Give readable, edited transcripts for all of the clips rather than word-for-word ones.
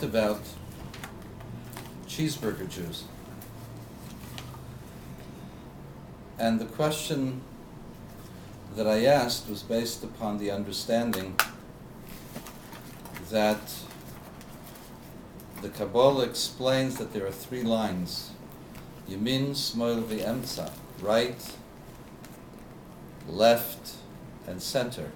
About cheeseburger Jews. And the question that I asked was based upon the understanding that the Kabbalah explains that there are three lines: Yamin, Shmoel, V'emtza, right, left, and center.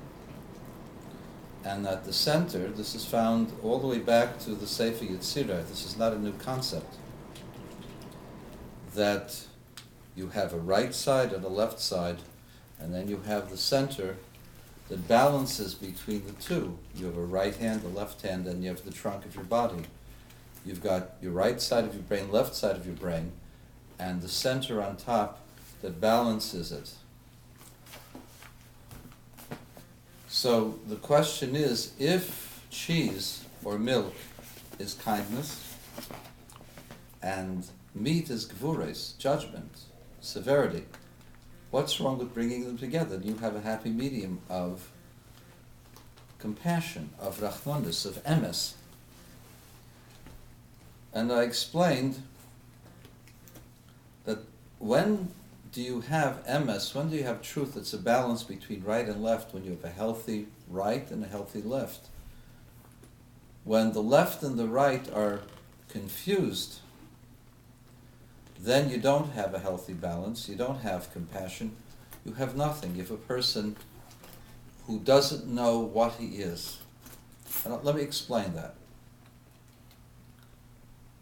And at the center, this is found all the way back to the Sefer Yetzirah. This is not a new concept. That you have a right side and a left side, and then you have the center that balances between the two. You have a right hand, a left hand, and you have the trunk of your body. You've got your right side of your brain, left side of your brain, and the center on top that balances it. So the question is, if cheese or milk is kindness, and meat is gvures, judgment, severity, what's wrong with bringing them together? You have a happy medium of compassion, of rachmanis, of emes. And I explained that when do you have emes, when do you have truth? It's a balance between right and left, when you have a healthy right and a healthy left. When the left and the right are confused, then you don't have a healthy balance, you don't have compassion, you have nothing. You have a person who doesn't know what he is. Let me explain that.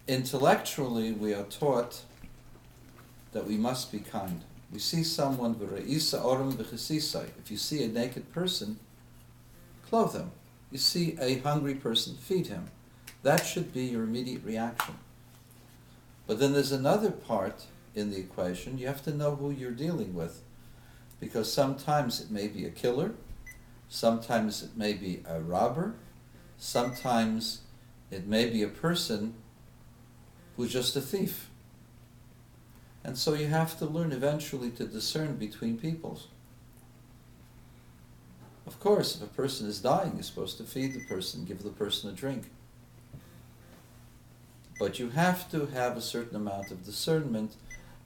Intellectually, we are taught that we must be kind. We see someone, if you see a naked person, clothe him. You see a hungry person, feed him. That should be your immediate reaction. But then there's another part in the equation. You have to know who you're dealing with, because sometimes it may be a killer, sometimes it may be a robber, sometimes it may be a person who's just a thief. And so you have to learn eventually to discern between peoples. Of course, if a person is dying, you're supposed to feed the person, give the person a drink. But you have to have a certain amount of discernment,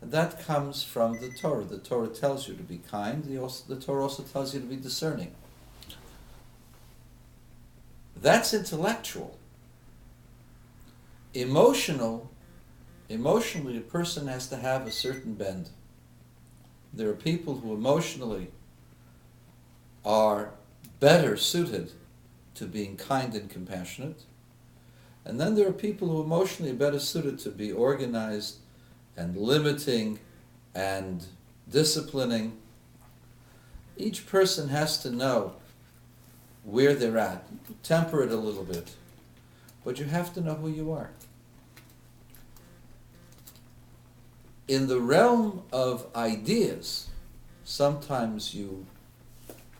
and that comes from the Torah. The Torah tells you to be kind, the Torah also tells you to be discerning. That's intellectual. Emotionally, a person has to have a certain bend. There are people who emotionally are better suited to being kind and compassionate. And then there are people who emotionally are better suited to be organized and limiting and disciplining. Each person has to know where they're at. Temper it a little bit. But you have to know who you are. In the realm of ideas, sometimes you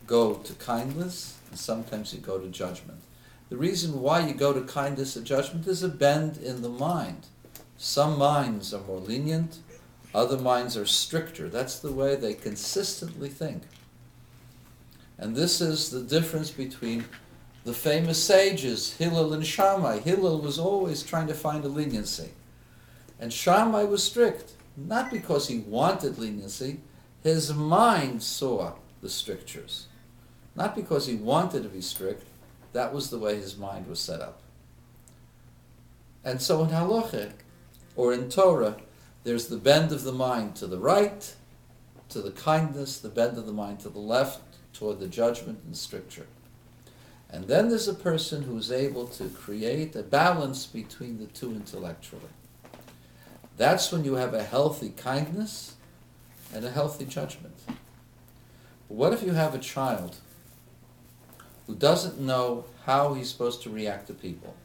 go to kindness and sometimes you go to judgment. The reason why you go to kindness and judgment is a bend in the mind. Some minds are more lenient, other minds are stricter. That's the way they consistently think. And this is the difference between the famous sages, Hillel and Shammai. Hillel was always trying to find a leniency, and Shammai was strict. Not because he wanted leniency, his mind saw the strictures. Not because he wanted to be strict, that was the way his mind was set up. And so in Halacha, or in Torah, there's the bend of the mind to the right, to the kindness, the bend of the mind to the left, toward the judgment and stricture. And then there's a person who's able to create a balance between the two intellectually. That's when you have a healthy kindness and a healthy judgment. But what if you have a child who doesn't know how he's supposed to react to people?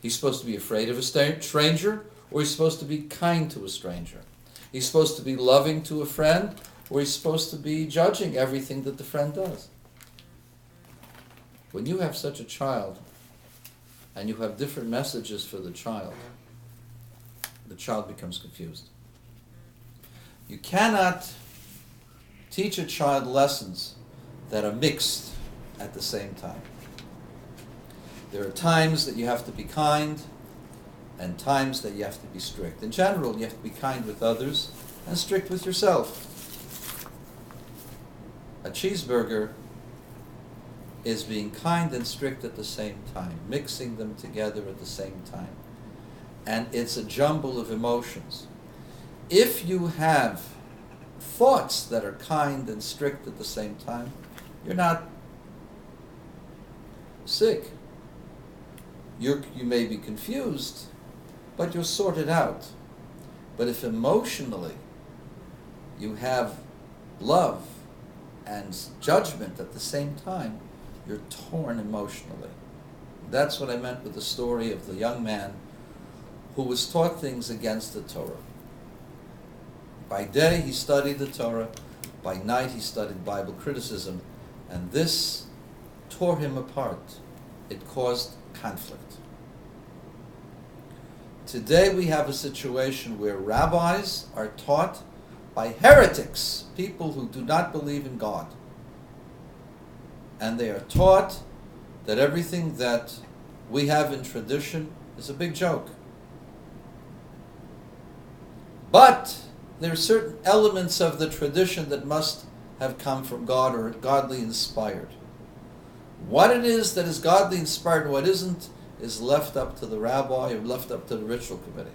He's supposed to be afraid of a stranger, or he's supposed to be kind to a stranger? He's supposed to be loving to a friend, or he's supposed to be judging everything that the friend does? When you have such a child, and you have different messages for the child becomes confused. You cannot teach a child lessons that are mixed at the same time. There are times that you have to be kind and times that you have to be strict. In general, you have to be kind with others and strict with yourself. A cheeseburger is being kind and strict at the same time, mixing them together at the same time. And it's a jumble of emotions. If you have thoughts that are kind and strict at the same time, you're not sick. You may be confused, but you'll sort it out. But if emotionally you have love and judgment at the same time, you're torn emotionally. That's what I meant with the story of the young man who was taught things against the Torah. By day he studied the Torah, by night he studied Bible criticism, and this tore him apart. It caused conflict. Today we have a situation where rabbis are taught by heretics, people who do not believe in God. And they are taught that everything that we have in tradition is a big joke. But there are certain elements of the tradition that must have come from God or godly inspired. What it is that is godly inspired and what isn't is left up to the rabbi or left up to the ritual committee.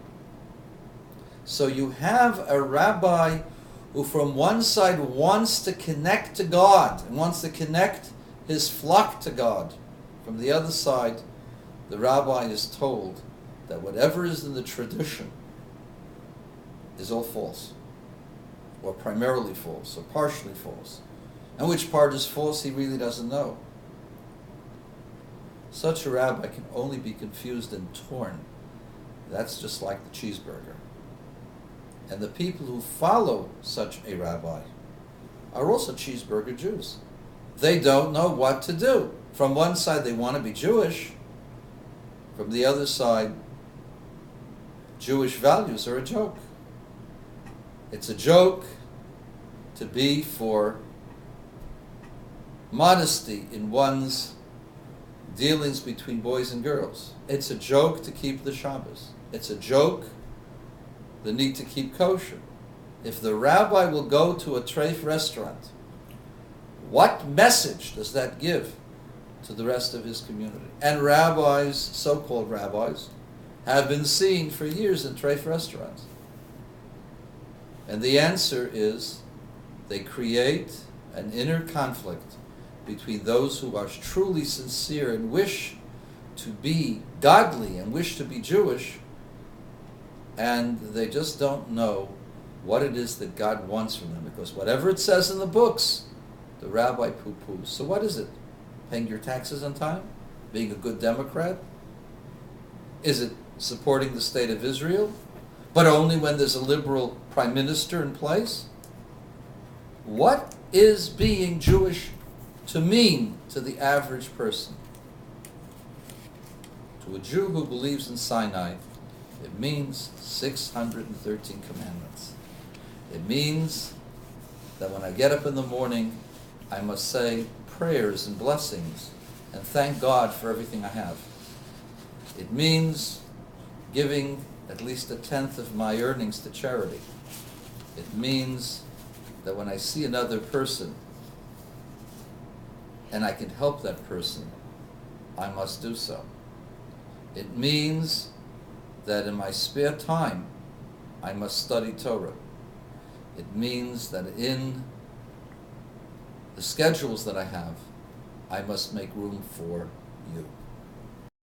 So you have a rabbi who from one side wants to connect to God and wants to connect his flock to God. From the other side, the rabbi is told that whatever is in the tradition is all false, or primarily false, or partially false. And which part is false, he really doesn't know. Such a rabbi can only be confused and torn. That's just like the cheeseburger. And the people who follow such a rabbi are also cheeseburger Jews. They don't know what to do. From one side, they want to be Jewish. From the other side, Jewish values are a joke. It's a joke to be for modesty in one's dealings between boys and girls. It's a joke to keep the Shabbos. It's a joke, the need to keep kosher. If the rabbi will go to a treif restaurant, what message does that give to the rest of his community? And rabbis, so-called rabbis, have been seen for years in treif restaurants. And the answer is they create an inner conflict between those who are truly sincere and wish to be godly and wish to be Jewish, and they just don't know what it is that God wants from them, because whatever it says in the books, the rabbi poo-poos. So what is it? Paying your taxes on time? Being a good Democrat? Is it supporting the state of Israel, but only when there's a liberal prime minister in place? What is being Jewish to mean to the average person? To a Jew who believes in Sinai, it means 613 commandments. It means that when I get up in the morning, I must say prayers and blessings and thank God for everything I have. It means giving at least 1/10 of my earnings to charity. It means that when I see another person and I can help that person, I must do so. It means that in my spare time, I must study Torah. It means that in the schedules that I have, I must make room for you.